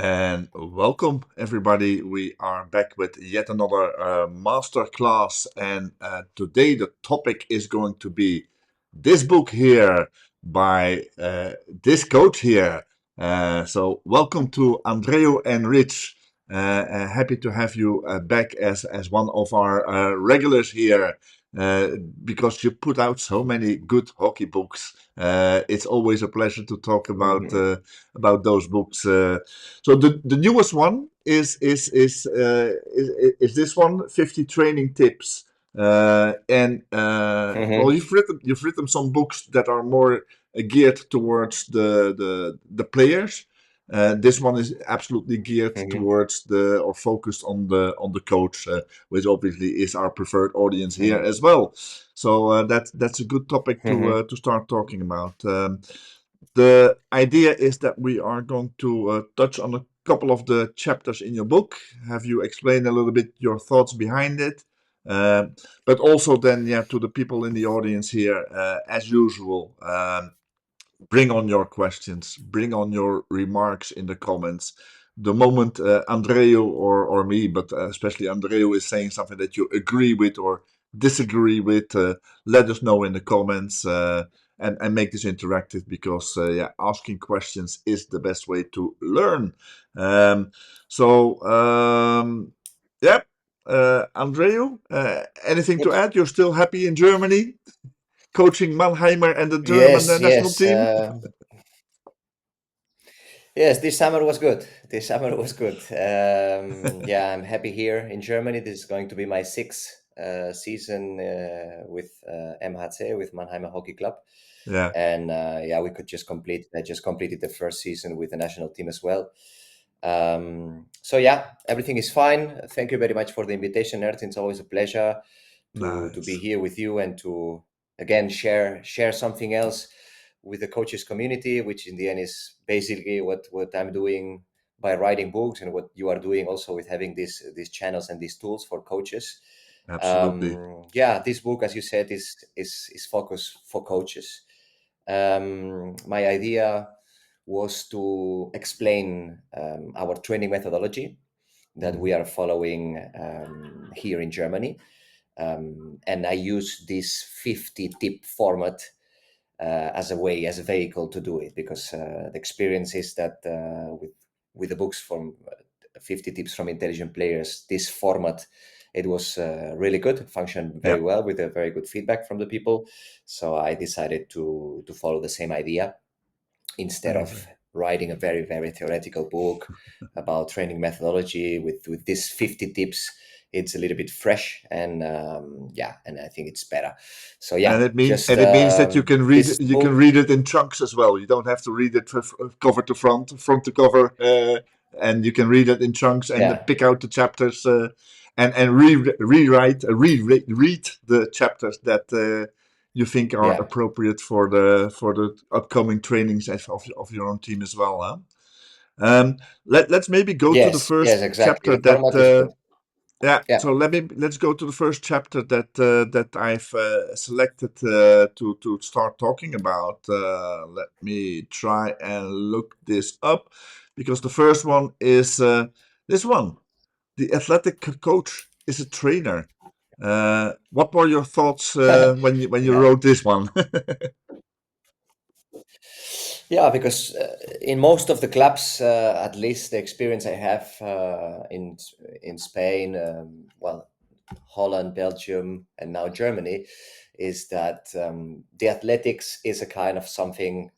And welcome, everybody. We are back with yet another master class. And today the topic is going to be this book here by this coach here. So, welcome to Andreu Enrich. Happy to have you back as one of our regulars here. Uh, because you put out so many good hockey books, it's always a pleasure to talk about those books. So the newest one is this one, 50 training tips. And well, Mm-hmm. you've written some books that are more geared towards the players. This one is absolutely geared Mm-hmm. towards the or focused on the coach, which obviously is our preferred audience here Mm-hmm. as well. So that's a good topic Mm-hmm. to start talking about. The idea is that we are going to touch on a couple of the chapters in your book, have you explain a little bit your thoughts behind it, uh, but also then, yeah, to the people in the audience here, as usual, bring on your questions, bring on your remarks in the comments. The moment Andreu or me, but especially Andreu, is saying something that you agree with or disagree with, let us know in the comments, and make this interactive because, yeah, asking questions is the best way to learn. Um, so, yeah, Andreu, anything to Good. add? You're still happy in Germany, coaching Mannheimer and the German Yes, national yes. team? Yes, this summer was good. This summer was good. Yeah, I'm happy here in Germany. This is going to be my sixth season with MHC, with Mannheimer Hockey Club. Yeah, And yeah, I just completed the first season with the national team as well. So yeah, everything is fine. Thank you very much for the invitation, Ert. It's always a pleasure to be nice. here with you and to again share something else with the coaches community, which in the end is basically what I'm doing by writing books and what you are doing also with having these channels and these tools for coaches. Absolutely. Yeah, this book, as you said, is focused for coaches. My idea was to explain our training methodology that we Mhm. are following here in Germany. And I use this 50 tip format as a way, as a vehicle to do it, because the experience is that with the books from 50 tips from intelligent players, this format, it was really good. It functioned Yeah, very well with a very good feedback from the people. So I decided to follow the same idea instead I of agree. writing a very theoretical book about training methodology with these 50 tips. It's a little bit fresh and yeah, and I think it's better. So yeah, And it mean just and it means that this you can book. read it in chunks as well. You don't have to read it cover to front to cover, and you can read it in chunks and Yeah, pick out the chapters, and read the chapters that you think are yeah, appropriate for the upcoming trainings of your own team as well. Huh? Let's maybe go to the yes, first exactly. chapter The that. format is good. Yeah, Yeah, so let's go to the first chapter that I've selected to start talking about. Let me try and look this up because the first one is this one. The athletic coach is a trainer. What were your thoughts when you yeah, wrote this one? yeah. Because in most of the clubs, at least the experience I have in Spain, well, Holland, Belgium, and now Germany, is that the athletics is a kind of something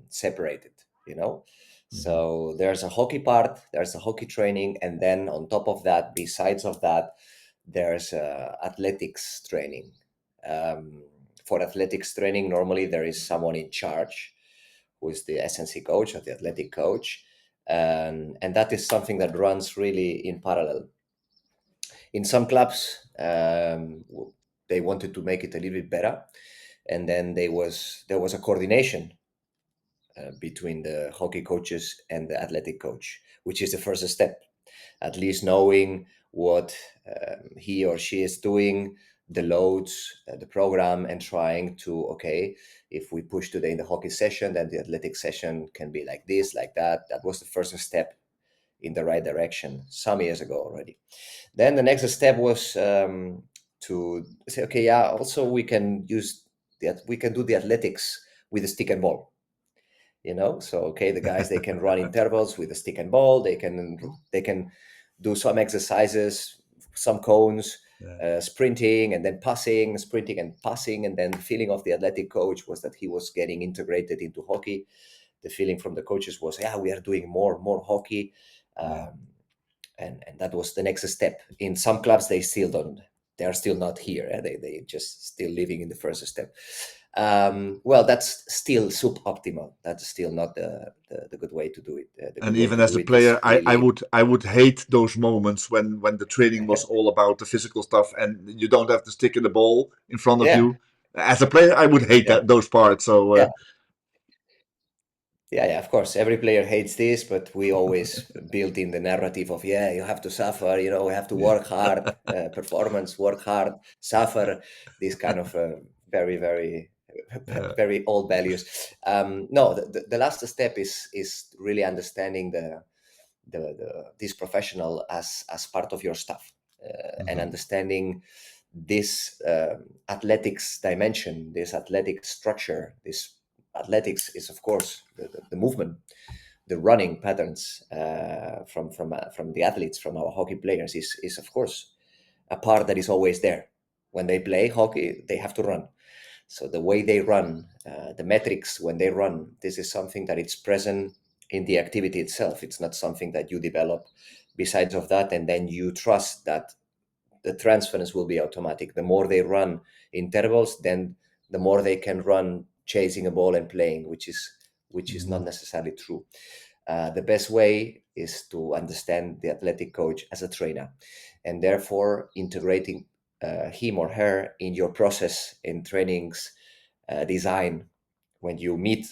separated, you know. Mhm. So there's a hockey part, there's a hockey training, and then on top of that, besides of that, there's athletics training. Um, for athletics training, normally there is someone in charge who is the SNC coach or the athletic coach, and that is something that runs really in parallel. In some clubs, they wanted to make it a little bit better, and then there was a coordination between the hockey coaches and the athletic coach, which is the first step. At least knowing what he or she is doing, the loads, the program, and trying to, okay, if we push today in the hockey session, then the athletic session can be like this, like that. That was the first step in the right direction some years ago already. Then the next step was to say, okay, yeah, also we can use that, we can do the athletics with a stick and ball. So okay, the guys, they can run intervals with a stick and ball. They can do some exercises, some cones, Yeah. sprinting and then passing, sprinting and passing. And then the feeling of the athletic coach was that he was getting integrated into hockey. The feeling from the coaches was, yeah, we are doing more hockey. Yeah. um, and that was the next step. In some clubs, they are still not here. They just still living in the first step. Well, that's still suboptimal. That's still not the good way to do it. The And good way even to as do a it is player, I really, would I would hate those moments when the training was all about the physical stuff and you don't have the stick and the ball in front of yeah, you. As a player, I would hate yeah, those parts. So yeah. Yeah, of course, every player hates this, but we always build in the narrative of, yeah, you have to suffer, we have to yeah, work hard, performance, work hard, suffer, these kind of very, very, yeah. very old values. No, the last step is really understanding this professional as part of your staff, and Mhm, understanding this athletics dimension, this athletic structure. This athletics is, of course, the movement, the running patterns from the athletes, from our hockey players, is of course a part that is always there. When they play hockey, they have to run. So the way they run, the metrics when they run, this is something that it's present in the activity itself. It's not something that you develop besides of that, and then you trust that the transference will be automatic. The more they run intervals, then the more they can run chasing a ball and playing, which is not mhm, necessarily true. The best way is to understand the athletic coach as a trainer, and therefore integrating him or her in your process in trainings design. When you meet,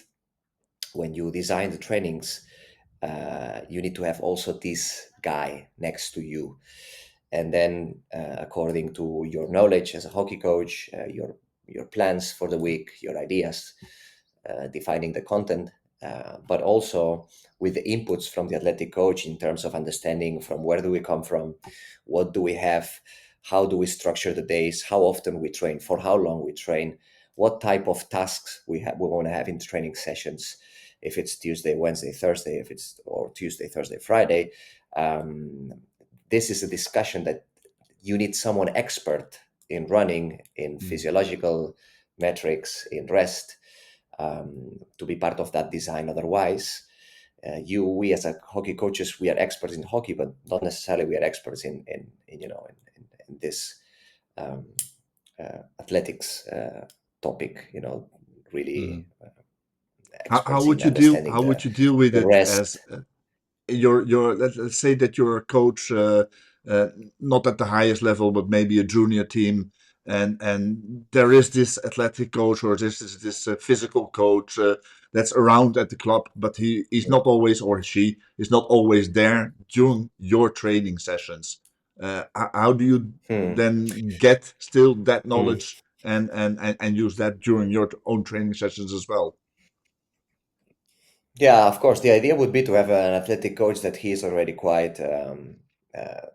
when you design the trainings, you need to have also this guy next to you. And then, according to your knowledge as a hockey coach, your plans for the week, your ideas, defining the content, but also with the inputs from the athletic coach in terms of understanding from where do we come from, what do we have, how do we structure the days, how often we train, for how long we train, what type of tasks we want to have in training sessions, if it's Tuesday, Wednesday, Thursday, if it's or Tuesday, Thursday, Friday. Um, this is a discussion that you need someone expert in running, in mhm, physiological metrics, in rest, to be part of that design. Otherwise, we as a hockey coaches, we are experts in hockey, but not necessarily we are experts in this um, athletics topic. mhm. Really How experts would in you deal? understanding How would you deal with the it as rest. let's say that you're a coach, uh, not at the highest level, but maybe a junior team, and there is this athletic coach or this physical coach that's around at the club, but he's not always, or she is not always there during your training sessions. How do you Hmm. then get still that Hmm. knowledge and use that during your own training sessions as well? Yeah, of course. The idea would be to have an athletic coach that he is already uh,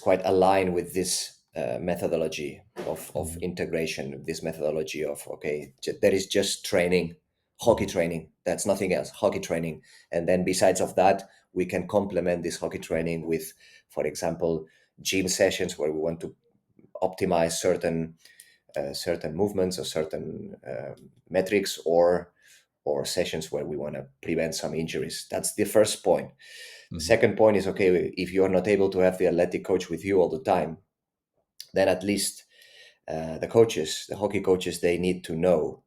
quite aligned with this methodology of Mhm, integration. This methodology of, okay, there is just training, hockey training. That's nothing else. Hockey training, and then besides of that, we can complement this hockey training with, for example, gym sessions where we want to optimize certain movements or certain metrics, or sessions where we want to prevent some injuries. That's the first point. The mhm, second point is, okay, if you are not able to have the athletic coach with you all the time, then at least the hockey coaches, they need to know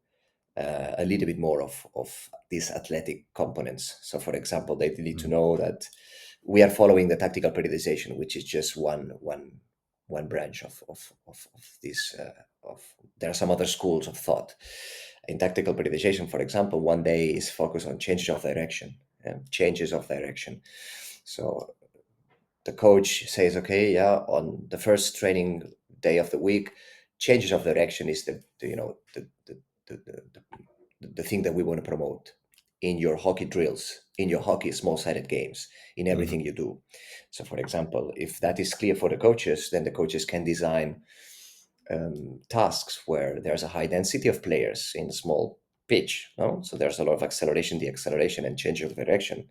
a little bit more of these athletic components. So, for example, they need to mhm, know that we are following the tactical periodization, which is just one branch of this. Of There are some other schools of thought. In tactical periodization, for example, one day is focused on changes of direction. Changes of direction. So the coach says, okay, yeah, on the first training day of the week, changes of direction is the thing that we want to promote. in your hockey drills, in your hockey small-sided games, in Mhm. everything you do. So, for example, if that is clear for the coaches, then the coaches can design tasks where there's a high density of players in a small pitch. No? So there's a lot of acceleration, deceleration, and change of direction.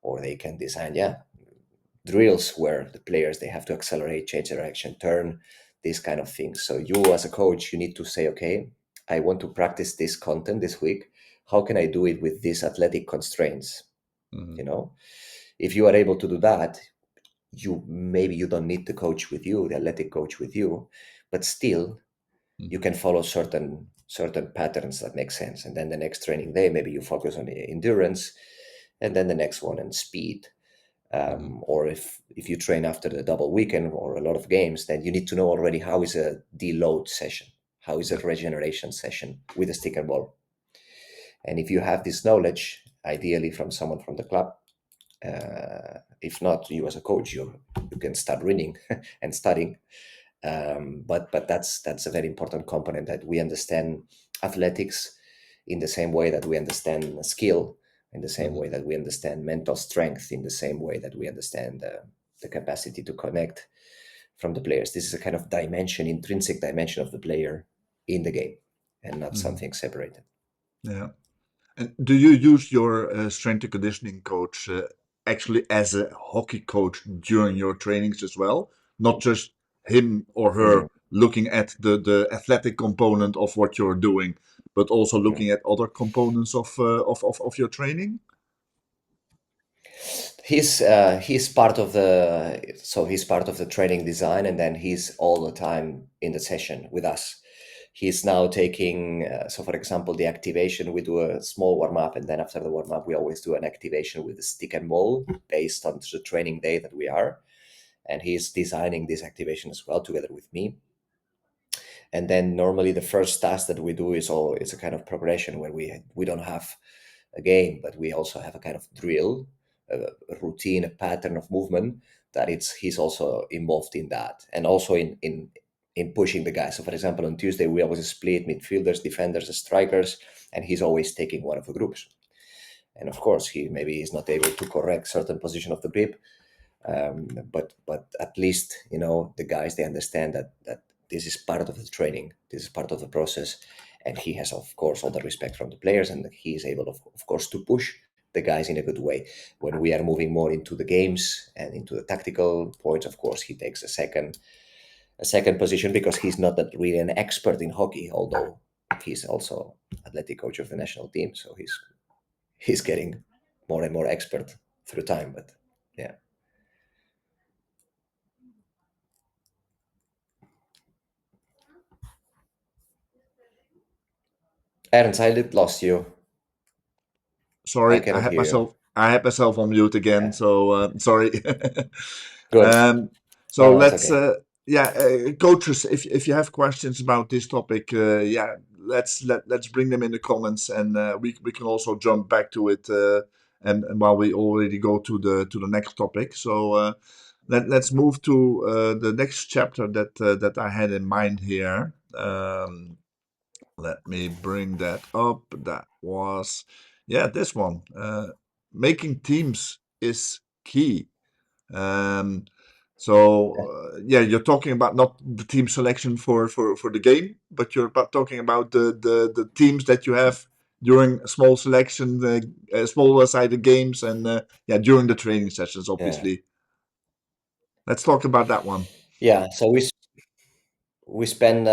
Or they can design, drills where the players they have to accelerate, change direction, turn, these kind of things. So you as a coach, you need to say, okay, I want to practice this content this week. How can I do it with these athletic constraints? Mhm. You know, if you are able to do that, you don't need the coach with you, the athletic coach with you, but still you Mhm. can follow certain patterns that make sense. And then the next training day, maybe you focus on endurance, and then the next one on speed. Mhm. Or if you train after the double weekend or a lot of games, then you need to know already how is a deload session, how is a Yeah. regeneration session with a stick and ball. And if you have this knowledge, ideally from someone from the club, if not you as a coach, you can start reading and studying. But that's a very important component, that we understand athletics in the same way that we understand skill, in the same Mhm. way that we understand mental strength, in the same way that we understand the capacity to connect from the players. This is a kind of dimension, intrinsic dimension of the player in the game, and not Mhm. something separated. Yeah. And do you use your strength and conditioning coach actually as a hockey coach during your trainings as well? Not just him or Mm, her looking at the athletic component of what you're doing, but also mm. looking at other components of your training? He's part of he's part of the training design, and then he's all the time in the session with us. He's now taking for example, the activation, we do a small warm up, and then after the warm up we always do an activation with the stick and ball based on the training day that we are, and he's designing this activation as well together with me. And then normally the first task that we do is all it's a kind of progression where we don't have a game, but we also have a kind of drill, a routine, a pattern of movement, that it's he's also involved in that, and also in pushing the guys. So for example, on Tuesday we always split midfielders, defenders, strikers, and he's always taking one of the groups. And of course, he maybe is not able to correct certain position of the grip, but at least the guys, they understand that this is part of the training, this is part of the process, and he has of course all the respect from the players, and he is able of course to push the guys in a good way. When we are moving more into the games and into the tactical points, of course he takes a second position, because he's not that really an expert in hockey, although he's also athletic coach of the national team, so he's getting more and more expert through time. But yeah. Ernst, I did lost you. I Sorry, cannot hear you. I had myself on mute again, Yeah. so sorry. Good. um, No, so no, it's let's okay. yeah, coaches, if you have questions about this topic, yeah, let's bring them in the comments, and we can also jump back to it, and while we already go to the next topic. So let's move to the next chapter that I had in mind here. Let me bring that up. That was, yeah, this one. Making teams is key. Um, yeah, you're talking about not the team selection for the game, but you're about talking about the teams that you have during small selection, smaller sided games, and yeah, during the training sessions, Yeah. obviously. Let's talk about that one. Yeah. So we spend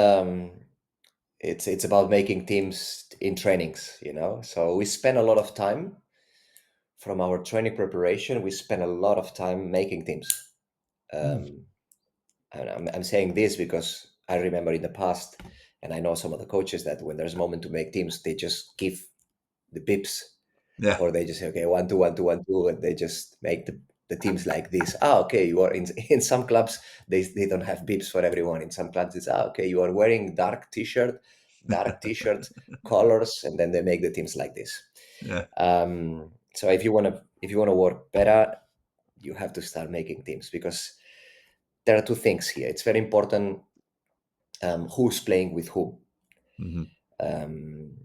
it's about making teams in trainings. So we spend a lot of time from our training preparation. We spend a lot of time making teams. Mm, Um, and I'm saying this because I remember in the past, and I know some of the coaches, that when there's a moment to make teams, they just give the bips, yeah, or they just say, okay, 1 2 1 2 1 2, and they just make the teams like this. Okay, you are in some clubs, they don't have bips for everyone. In some clubs it's, okay, you are wearing dark t-shirt colors, and then they make the teams like this. yeah. So if you want to work better, you have to start making teams, because there are two things here. It's very important, who's playing with whom. Hmm. um,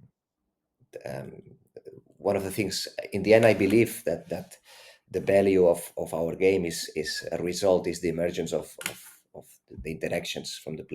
um, one of the things in the end I believe that the value of our game is a result is the emergence of the interactions from the players.